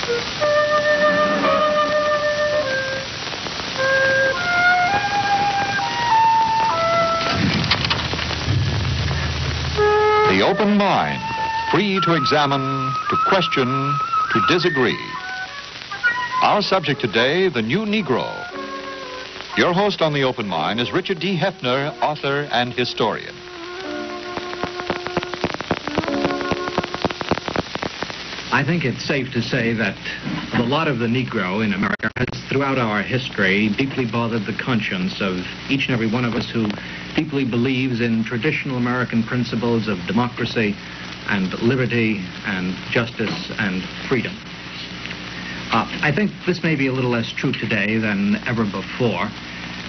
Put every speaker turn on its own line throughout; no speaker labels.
The open mind, free to examine, to question, to disagree. Our subject today, the new Negro. Your host on The Open Mind is Richard D. Hefner, author and historian.
I think it's safe to say that the lot of the Negro in America has, throughout our history, deeply bothered the conscience of each and every one of us who deeply believes in traditional American principles of democracy and liberty and justice and freedom. I think this may be a little less true today than ever before,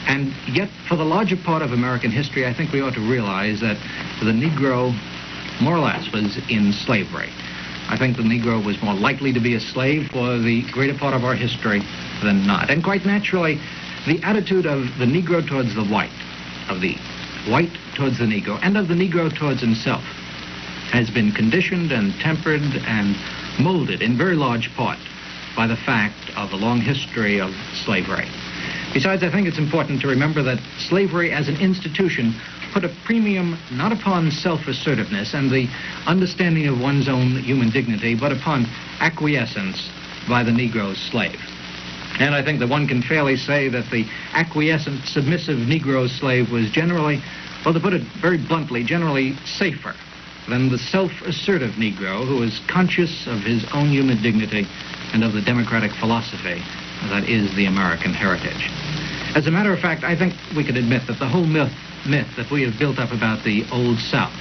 and yet for the larger part of American history, I think we ought to realize that the Negro, more or less, was in slavery. I think the Negro was more likely to be a slave for the greater part of our history than not. And quite naturally, the attitude of the Negro towards the white, of the white towards the Negro, and of the Negro towards himself, has been conditioned and tempered and molded in very large part by the fact of a long history of slavery. Besides, I think it's important to remember that slavery as an institution put a premium not upon self-assertiveness and the understanding of one's own human dignity, but upon acquiescence by the Negro slave. And I think that one can fairly say that the acquiescent, submissive Negro slave was generally, well, to put it very bluntly, generally safer than the self-assertive Negro who is conscious of his own human dignity and of the democratic philosophy that is the American heritage. As a matter of fact, I think we could admit that the whole myth that we have built up about the Old South,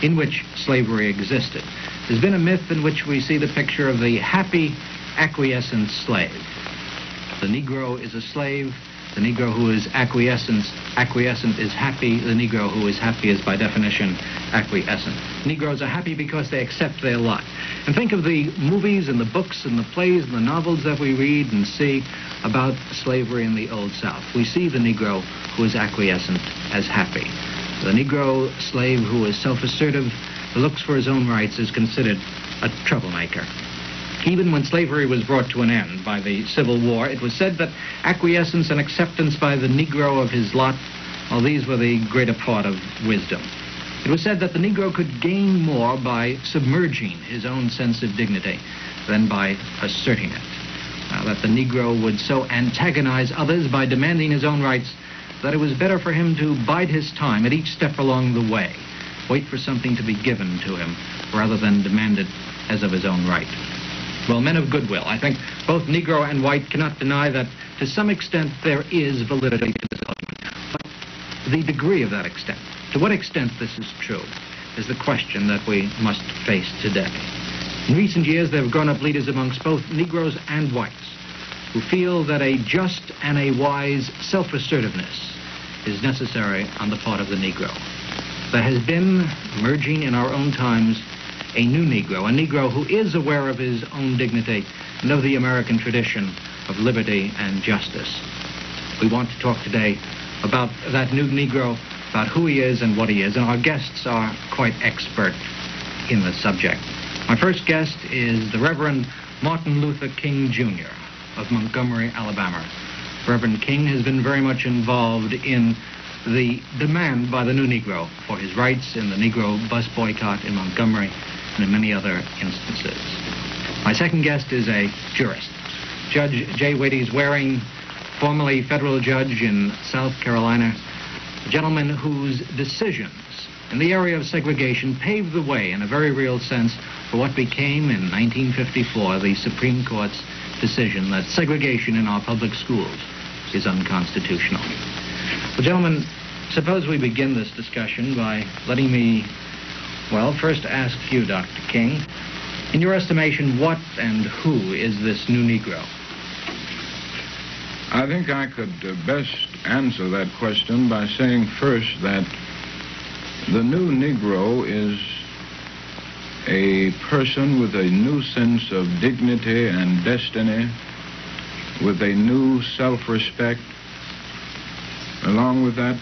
in which slavery existed, has been a myth in which we see the picture of the happy, acquiescent slave. The Negro is a slave. The Negro who is acquiescent is happy. The Negro who is happy is, by definition, acquiescent. Negroes are happy because they accept their lot. And think of the movies and the books and the plays and the novels that we read and see about slavery in the Old South. We see the Negro who is acquiescent as happy. The Negro slave who is self-assertive, who looks for his own rights, is considered a troublemaker. Even when slavery was brought to an end by the Civil War, it was said that acquiescence and acceptance by the Negro of his lot, well, these were the greater part of wisdom. It was said that the Negro could gain more by submerging his own sense of dignity than by asserting it. That the Negro would so antagonize others by demanding his own rights that it was better for him to bide his time at each step along the way, wait for something to be given to him rather than demand it as of his own right. Well, men of goodwill, I think both Negro and white cannot deny that to some extent there is validity to this argument. But the degree of that extent, to what extent this is true, is the question that we must face today. In recent years, there have grown up leaders amongst both Negroes and whites who feel that a just and a wise self-assertiveness is necessary on the part of the Negro. There has been, emerging in our own times, a new Negro, a Negro who is aware of his own dignity and of the American tradition of liberty and justice. We want to talk today about that new Negro, about who he is and what he is, and our guests are quite expert in the subject. My first guest is the Reverend Martin Luther King, Jr. of Montgomery, Alabama. Reverend King has been very much involved in the demand by the new Negro for his rights in the Negro bus boycott in Montgomery and in many other instances. My second guest is a jurist. Judge J. Wades Waring, formerly federal judge in South Carolina, a gentleman whose decisions in the area of segregation paved the way in a very real sense for what became in 1954 the Supreme Court's decision that segregation in our public schools is unconstitutional. Well, gentlemen, suppose we begin this discussion by letting me, well, first ask you, Dr. King, in your estimation, what and who is this new Negro?
I think I could best answer that question by saying first that the new Negro is a person with a new sense of dignity and destiny, with a new self-respect. Along with that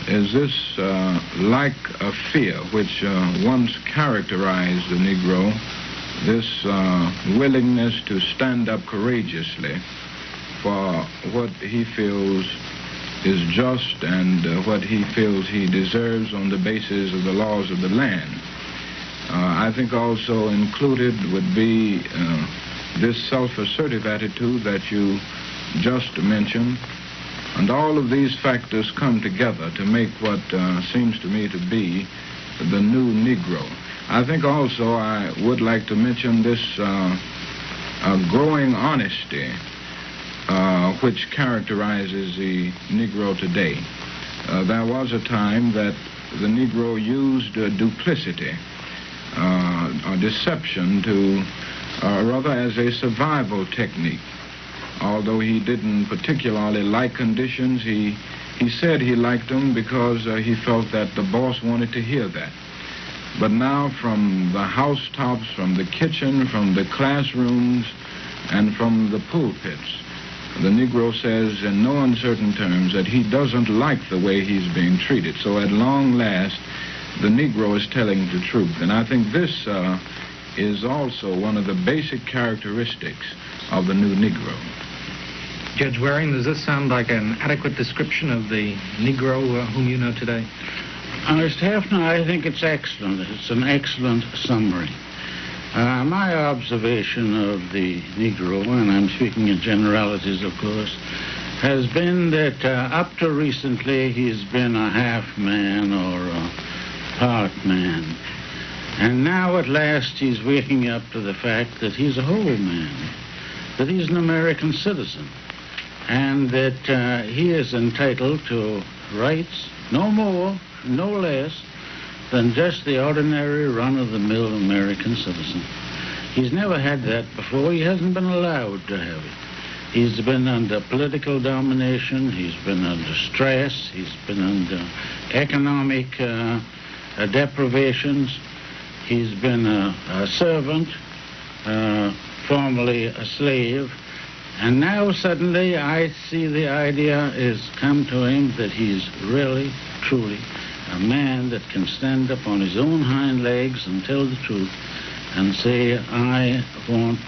is this lack of fear which once characterized the Negro, this willingness to stand up courageously for what he feels is just and what he feels he deserves on the basis of the laws of the land. I think also included would be this self-assertive attitude that you just mentioned. And all of these factors come together to make what seems to me to be the new Negro. I think also I would like to mention this growing honesty which characterizes the Negro today. There was a time that the Negro used duplicity, or deception to, rather as a survival technique. Although he didn't particularly like conditions, he said he liked them because he felt that the boss wanted to hear that. But now from the housetops, from the kitchen, from the classrooms, and from the pulpits, the Negro says in no uncertain terms that he doesn't like the way he's being treated. So at long last, the Negro is telling the truth. And I think this is also one of the basic characteristics of the new Negro.
Judge Waring, does this sound like an adequate description of the Negro whom you know today?
Mr. Hefner, I think it's excellent. It's an excellent summary. My observation of the Negro, and I'm speaking in generalities, of course, has been that up to recently he's been a half man or a part man. And now at last he's waking up to the fact that he's a whole man, that he's an American citizen, and that he is entitled to rights, no more, no less, than just the ordinary run-of-the-mill American citizen. He's never had that before. He hasn't been allowed to have it. He's been under political domination. He's been under stress. He's been under economic deprivations. He's been a servant, formerly a slave. And now suddenly I see the idea has come to him that he's really, truly a man that can stand up on his own hind legs and tell the truth and say, I want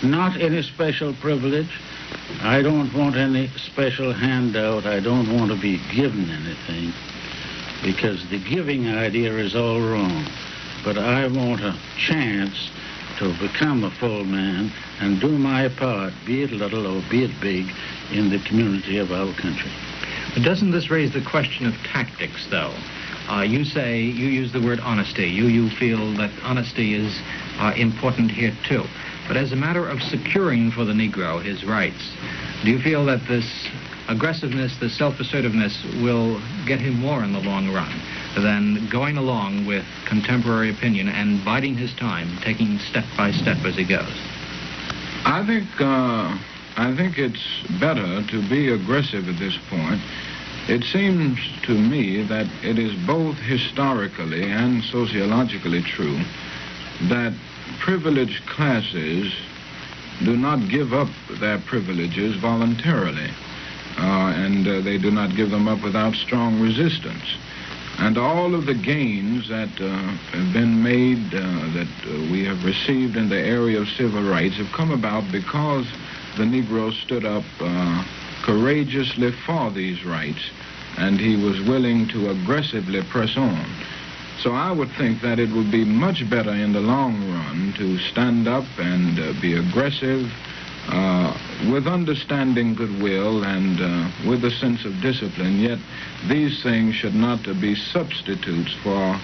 not any special privilege. I don't want any special handout. I don't want to be given anything, because the giving idea is all wrong. But I want a chance to become a full man and do my part, be it little or be it big, in the community of our country.
But doesn't this raise the question of tactics, though? You say, you use the word honesty. You feel that honesty is important here, too. But as a matter of securing for the Negro his rights, do you feel that this aggressiveness, this self-assertiveness will get him more in the long run than going along with contemporary opinion and biding his time, taking step by step as he goes?
I think it's better to be aggressive at this point. It seems to me that it is both historically and sociologically true that privileged classes do not give up their privileges voluntarily, and they do not give them up without strong resistance. And all of the gains that have been made, that we have received in the area of civil rights have come about because the Negro stood up courageously for these rights, and he was willing to aggressively press on. So I would think that it would be much better in the long run to stand up and be aggressive with understanding goodwill and with a sense of discipline, yet these things should not be substitutes for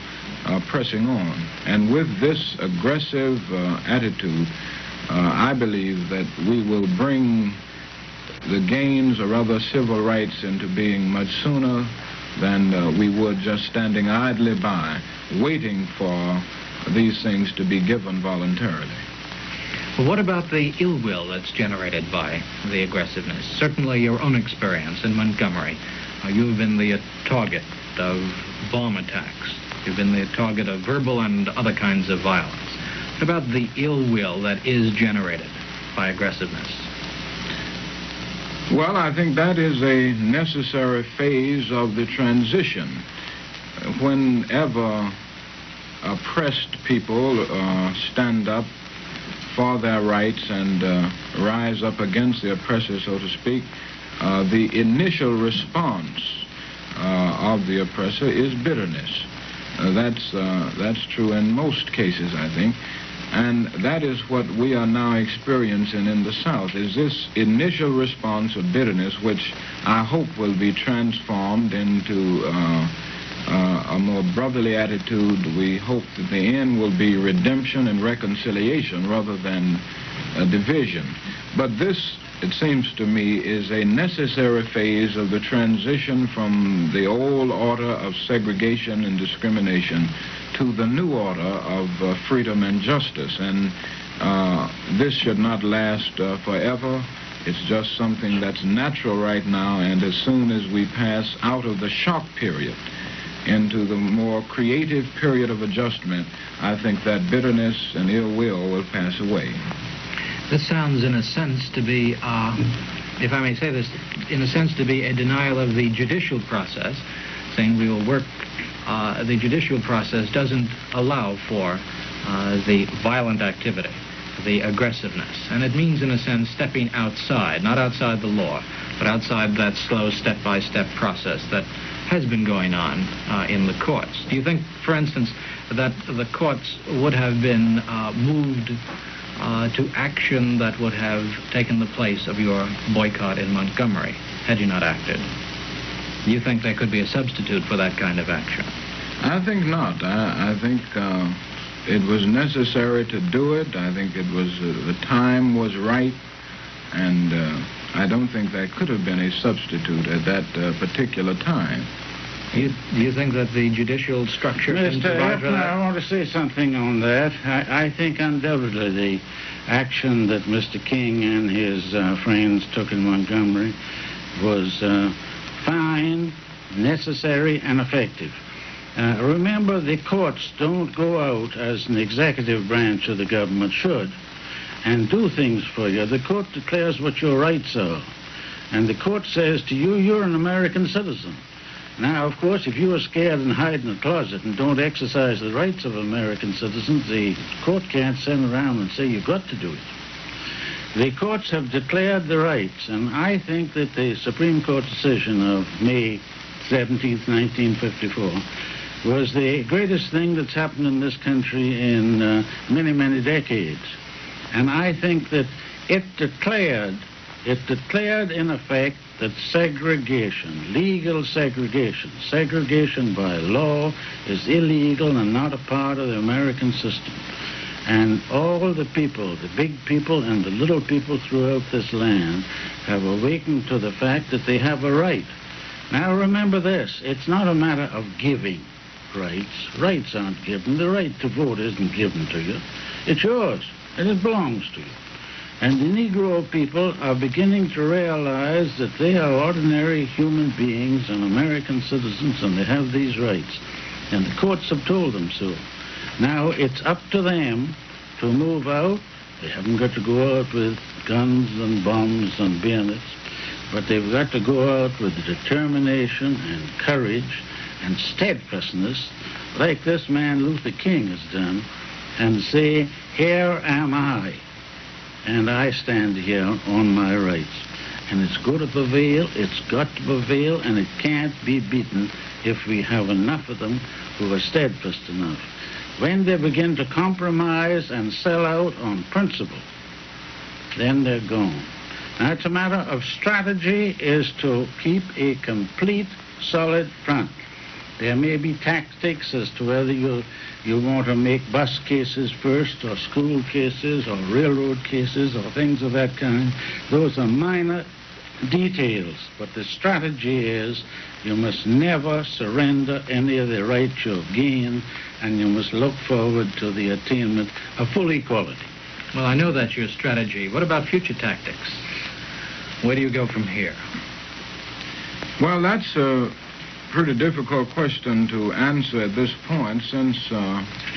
pressing on. And with this aggressive attitude, I believe that we will bring the gains, or rather civil rights, into being much sooner than we would just standing idly by, waiting for these things to be given voluntarily.
Well, what about the ill will that's generated by the aggressiveness? Certainly your own experience in Montgomery. You've been the target of bomb attacks. You've been the target of verbal and other kinds of violence. What about the ill will that is generated by aggressiveness?
Well, I think that is a necessary phase of the transition. Whenever oppressed people stand up for their rights and rise up against the oppressor, so to speak, the initial response of the oppressor is bitterness. That's true in most cases, I think. And that is what we are now experiencing in the South, is this initial response of bitterness, which I hope will be transformed into a more brotherly attitude. We hope that the end will be redemption and reconciliation rather than division. But this, it seems to me, is a necessary phase of the transition from the old order of segregation and discrimination to the new order of freedom and justice. And this should not last forever. It's just something that's natural right now, and as soon as we pass out of the shock period into the more creative period of adjustment, I think that bitterness and ill will pass away.
This sounds, in a sense, to be, if I may say this, in a sense to be a denial of the judicial process, saying we will work. The judicial process doesn't allow for the violent activity, the aggressiveness. And it means, in a sense, stepping outside, not outside the law, but outside that slow step-by-step process that has been going on in the courts. Do you think, for instance, that the courts would have been moved to action that would have taken the place of your boycott in Montgomery had you not acted? Do you think there could be a substitute for that kind of action?
I think not. I think it was necessary to do it. I think it was the time was right, and I don't think there could have been a substitute at that particular time.
Do you think that the judicial structure can provide for that?
I want to say something on that. I think undoubtedly the action that Mr. King and his friends took in Montgomery was fine, necessary, and effective. Remember, the courts don't go out as an executive branch of the government should and do things for you. The court declares what your rights are. And the court says to you, you're an American citizen. Now, of course, if you are scared and hide in a closet and don't exercise the rights of American citizens, the court can't send around and say you've got to do it. The courts have declared the rights, and I think that the Supreme Court decision of May 17th, 1954 was the greatest thing that's happened in this country in many, many decades. And I think that it declared in effect that segregation, legal segregation by law is illegal and not a part of the American system. And all the people, the big people and the little people throughout this land have awakened to the fact that they have a right. Now remember this, it's not a matter of giving rights. Rights aren't given. The right to vote isn't given to you. It's yours, and it belongs to you. And the Negro people are beginning to realize that they are ordinary human beings and American citizens, and they have these rights. And the courts have told them so. Now it's up to them to move out. They haven't got to go out with guns and bombs and bayonets, but they've got to go out with determination and courage and steadfastness, like this man Luther King has done, and say, here am I, and I stand here on my rights. And it's going to prevail, it's got to prevail, and it can't be beaten if we have enough of them who are steadfast enough. When they begin to compromise and sell out on principle, then they're gone. Now, it's a matter of strategy is to keep a complete, solid front. There may be tactics as to whether you want to make bus cases first, or school cases, or railroad cases, or things of that kind. Those are minor details, but the strategy is you must never surrender any of the rights you've gained, and you must look forward to the attainment of full equality.
Well, I know that's your strategy. What about future tactics? Where do you go from here?
Well, that's a pretty difficult question to answer at this point, since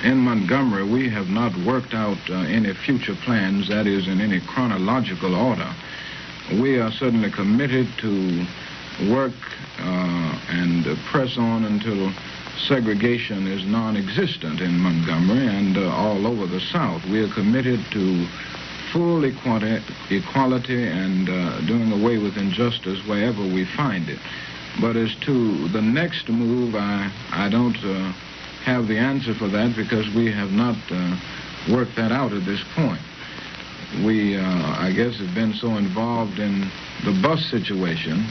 in Montgomery we have not worked out any future plans, that is, in any chronological order. We are certainly committed to work and press on until segregation is non-existent in Montgomery and all over the the South. We are committed to full equality and doing away with injustice wherever we find it. But as to the next move, I don't have the answer for that because we have not worked that out at this point. We, I guess, have been so involved in the bus situation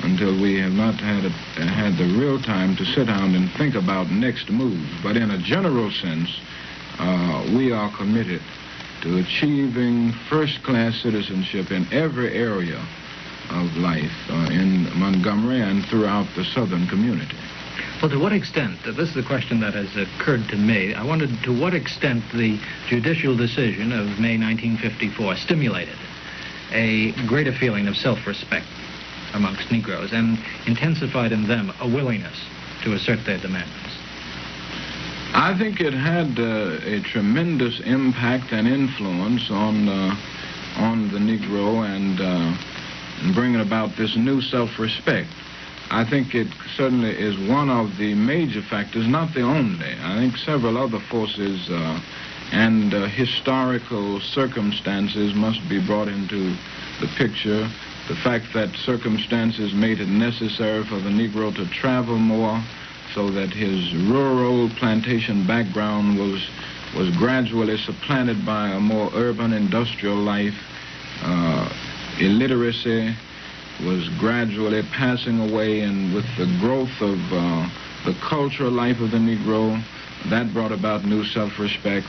until we have not had the real time to sit down and think about next moves. But in a general sense, we are committed to achieving first-class citizenship in every area of life in Montgomery and throughout the southern community.
Well, to what extent, this is the question that has occurred to me, I wondered to what extent the judicial decision of May 1954 stimulated a greater feeling of self-respect amongst Negroes and intensified in them a willingness to assert their demands.
I think it had a tremendous impact and influence on the Negro and bringing about this new self-respect. I think it certainly is one of the major factors, not the only. I think several other forces and historical circumstances must be brought into the picture. The fact that circumstances made it necessary for the Negro to travel more, so that his rural plantation background was gradually supplanted by a more urban industrial life. Illiteracy was gradually passing away, and with the growth of the cultural life of the Negro, that brought about new self-respect,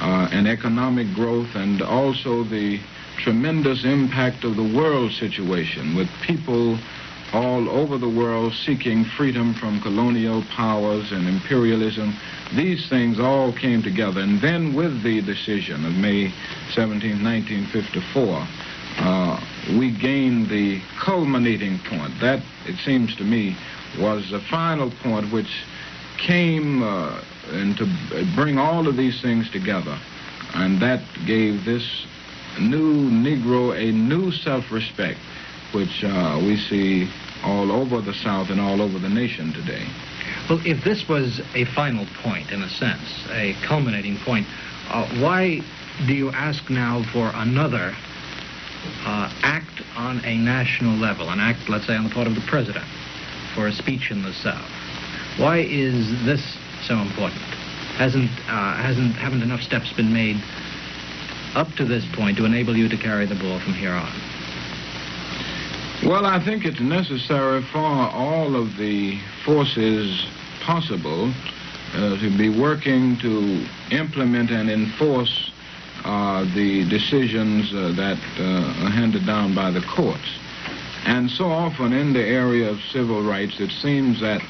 and economic growth, and also the tremendous impact of the world situation, with people all over the world seeking freedom from colonial powers and imperialism. These things all came together. And then with the decision of May 17, 1954, we gained the culminating point. That, it seems to me, was the final point which came and to bring all of these things together. And that gave this new Negro a new self-respect, which we see all over the South and all over the nation today.
Well, if this was a final point, in a sense, a culminating point, why do you ask now for another act on a national level, an act, let's say, on the part of the president for a speech in the South? Why is this so important? Haven't enough steps been made up to this point to enable you to carry the ball from here on?
Well, I think it's necessary for all of the forces possible to be working to implement and enforce the decisions that are handed down by the courts. And so often in the area of civil rights, it seems that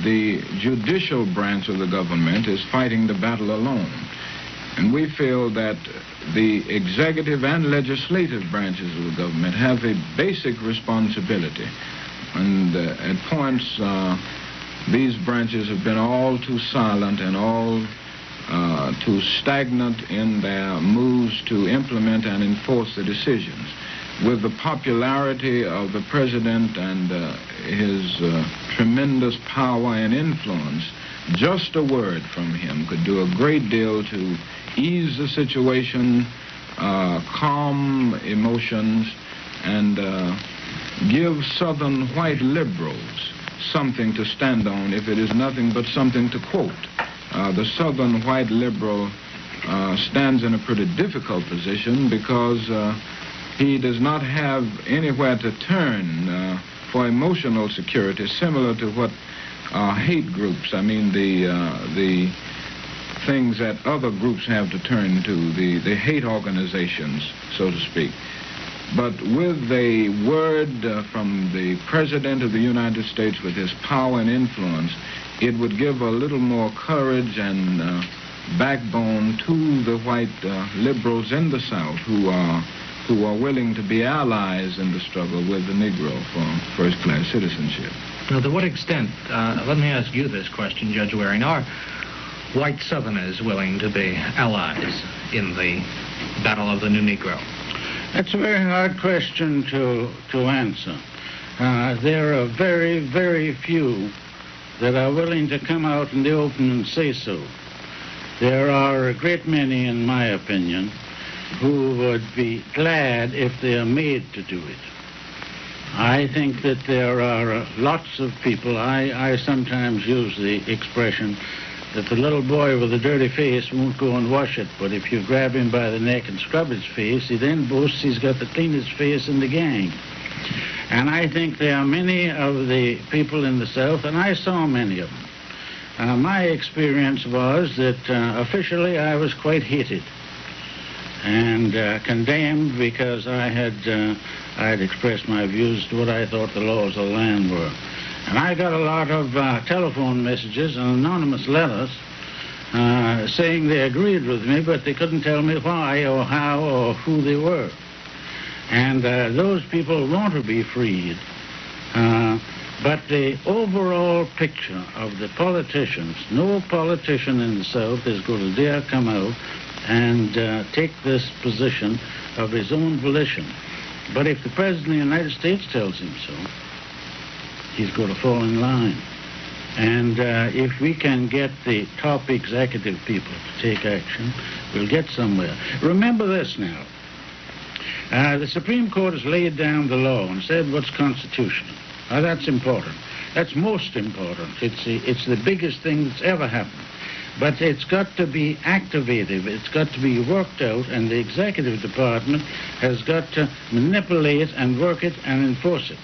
the judicial branch of the government is fighting the battle alone. And we feel that the executive and legislative branches of the government have a basic responsibility. And at points, these branches have been all too silent and all too stagnant in their moves to implement and enforce the decisions. With the popularity of the president and his tremendous power and influence, just a word from him could do a great deal to ease the situation, calm emotions, and give Southern white liberals something to stand on, if it is nothing but something to quote. The Southern white liberal stands in a pretty difficult position because he does not have anywhere to turn for emotional security, similar to what hate groups, I mean the things that other groups have to turn to, the hate organizations, so to speak. But with a word from the President of the United States, with his power and influence, it would give a little more courage and backbone to the white liberals in the South who are willing to be allies in the struggle with the Negro for first-class citizenship.
Now, to what extent, let me ask you this question, Judge Waring, are white Southerners willing to be allies in the battle of the new Negro?
That's a very hard question to answer. There are very, very few that are willing to come out in the open and say so. There are a great many, in my opinion, who would be glad if they are made to do it. I think that there are lots of people. I sometimes use the expression that the little boy with a dirty face won't go and wash it, but if you grab him by the neck and scrub his face, he then boasts he's got the cleanest face in the gang. And I think there are many of the people in the South, and I saw many of them. My experience was that officially I was quite hated and condemned because I had expressed my views to what I thought the laws of the land were. And I got a lot of telephone messages and anonymous letters saying they agreed with me, but they couldn't tell me why or how or who they were. And those people want to be freed. But the overall picture of the politicians, no politician in the South is going to dare come out and take this position of his own volition. But if the President of the United States tells him so, he's going to fall in line. And if we can get the top executive people to take action, we'll get somewhere. Remember this now. The Supreme Court has laid down the law and said what's constitutional. Now, that's important. That's most important. It's the biggest thing that's ever happened. But it's got to be activated. It's got to be worked out, and the executive department has got to manipulate and work it and enforce it.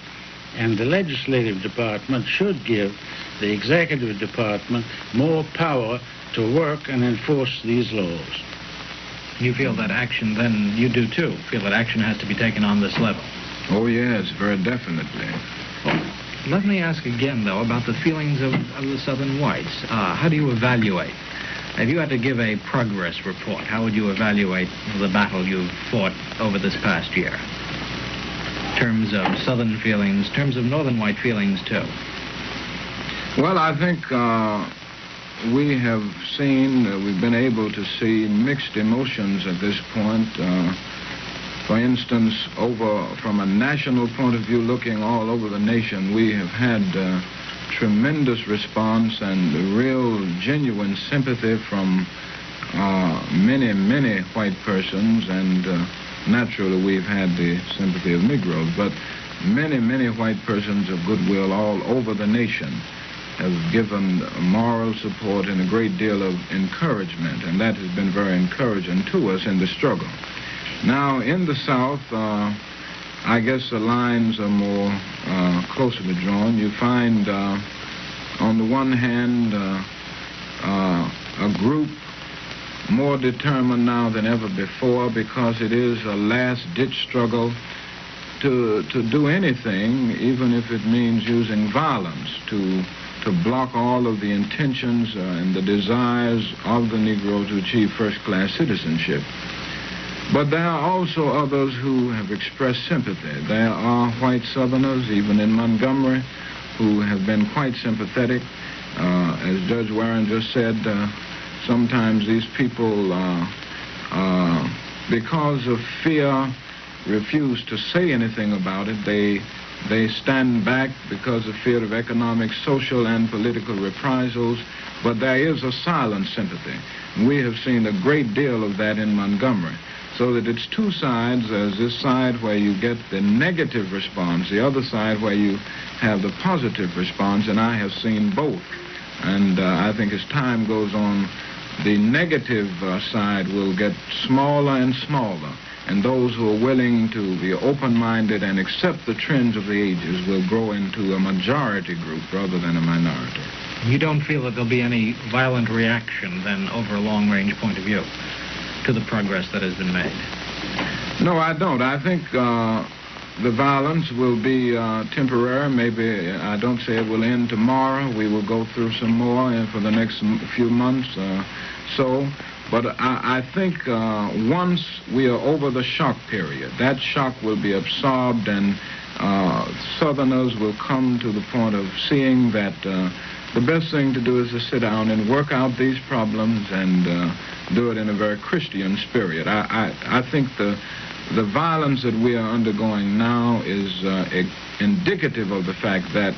And the legislative department should give the executive department more power to work and enforce these laws.
You feel that action, then you do too, feel that action has to be taken on this level?
Oh, yes, very definitely.
Let me ask again, though, about the feelings of the Southern whites. How do you evaluate? If you had to give a progress report, how would you evaluate the battle you've fought over this past year? In terms of Southern feelings, in terms of Northern white feelings, too.
Well, I think we have seen, we've been able to see mixed emotions at this point. For instance, from a national point of view, looking all over the nation, we have had tremendous response and real, genuine sympathy from many, many white persons, and naturally we've had the sympathy of Negroes, but many, many white persons of goodwill all over the nation have given moral support and a great deal of encouragement, and that has been very encouraging to us in the struggle. Now, in the South, I guess the lines are more closely drawn. You find, on the one hand, a group more determined now than ever before, because it is a last-ditch struggle to do anything, even if it means using violence, to block all of the intentions and the desires of the Negro to achieve first-class citizenship. But there are also others who have expressed sympathy. There are white Southerners, even in Montgomery, who have been quite sympathetic. As Judge Warren just said, sometimes these people, because of fear, refuse to say anything about it. They stand back because of fear of economic, social, and political reprisals. But there is a silent sympathy. We have seen a great deal of that in Montgomery. So that it's two sides. There's this side where you get the negative response, the other side where you have the positive response, and I have seen both. And I think as time goes on, the negative side will get smaller and smaller, and those who are willing to be open-minded and accept the trends of the ages will grow into a majority group rather than a minority.
You don't feel that there'll be any violent reaction, then, over a long-range point of view to the progress that has been made?
No, I don't. I think the violence will be temporary. Maybe, I don't say it will end tomorrow. We will go through some more for the next few months. But I think once we are over the shock period, that shock will be absorbed, and Southerners will come to the point of seeing that the best thing to do is to sit down and work out these problems and do it in a very Christian spirit. I think the violence that we are undergoing now is indicative of the fact that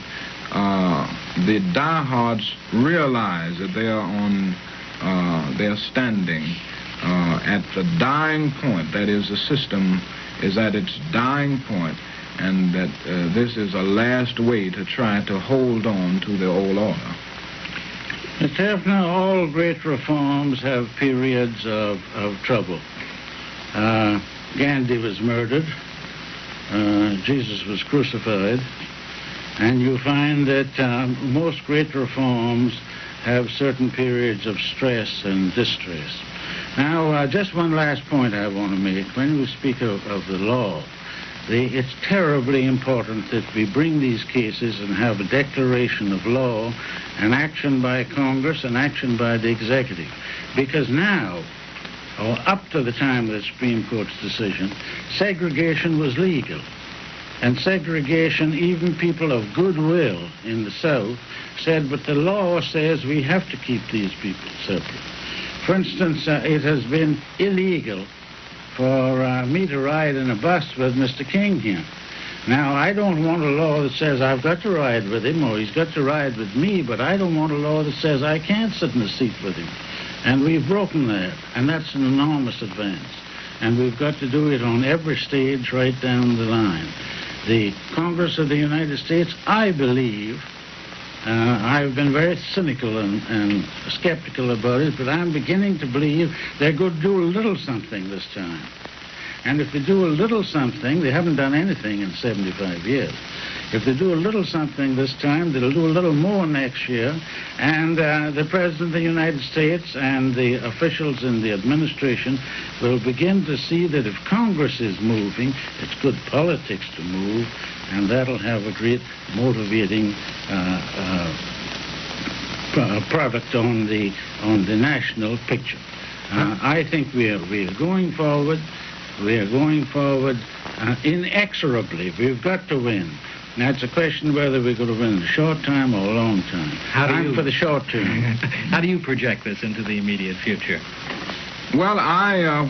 the diehards realize that they are on they're standing at the dying point. That is, the system is at its dying point, and that this is a last way to try to hold on to the old order.
Mr. Hefner, all great reforms have periods of trouble. Gandhi was murdered. Jesus was crucified. And you find that most great reforms have certain periods of stress and distress. Now, just one last point I want to make. When we speak of the law, it's terribly important that we bring these cases and have a declaration of law, an action by Congress, an action by the executive. Because now, or up to the time of the Supreme Court's decision, segregation was legal. And segregation, even people of goodwill in the South said, but the law says we have to keep these people separate. For instance, it has been illegal for me to ride in a bus with Mr. King here. Now, I don't want a law that says I've got to ride with him or he's got to ride with me, but I don't want a law that says I can't sit in a seat with him. And we've broken that, and that's an enormous advance. And we've got to do it on every stage right down the line. The Congress of the United States, I believe, I've been very cynical and skeptical about it, but I'm beginning to believe they're going to do a little something this time. And if they do a little something, they haven't done anything in 75 years. If they do a little something this time, they'll do a little more next year. And the President of the United States and the officials in the administration will begin to see that if Congress is moving, it's good politics to move, and that'll have a great motivating product on the national picture. I think we are going forward. We are going forward inexorably. We've got to win. Now, it's a question whether we're going to win in a short time or a long time. I'm for the short term.
How do you project this into the immediate future?
Well,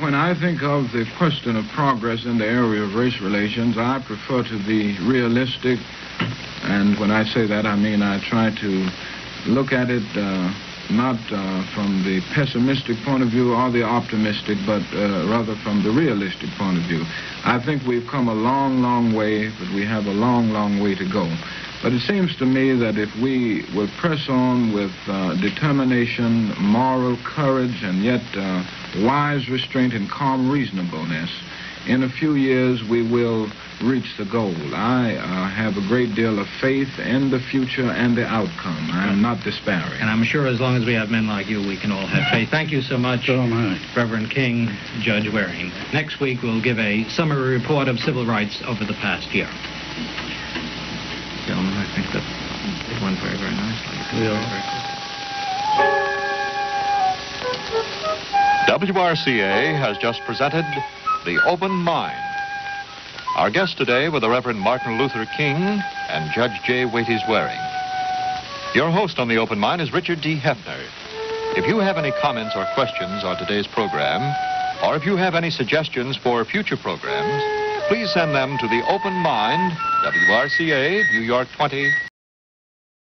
when I think of the question of progress in the area of race relations, I prefer to be realistic. And when I say that, I mean I try to look at it not from the pessimistic point of view or the optimistic, but rather from the realistic point of view. I think we've come a long, long way, but we have a long, long way to go. But it seems to me that if we will press on with determination, moral courage, and yet wise restraint and calm reasonableness, in a few years we will reach the goal. I have a great deal of faith in the future and the outcome. I am not despairing.
And I'm sure as long as we have men like you, we can all have faith. Thank you so much, Reverend King, Judge Waring. Next week, we'll give a summary report of civil rights over the past year. Gentlemen, I think that it went very, very nicely.
WRCA has just presented The Open Mind. Our guests today were the Reverend Martin Luther King and Judge J. Waities Waring. Your host on The Open Mind is Richard D. Hefner. If you have any comments or questions on today's program, or if you have any suggestions for future programs, please send them to The Open Mind, WRCA, New York 20,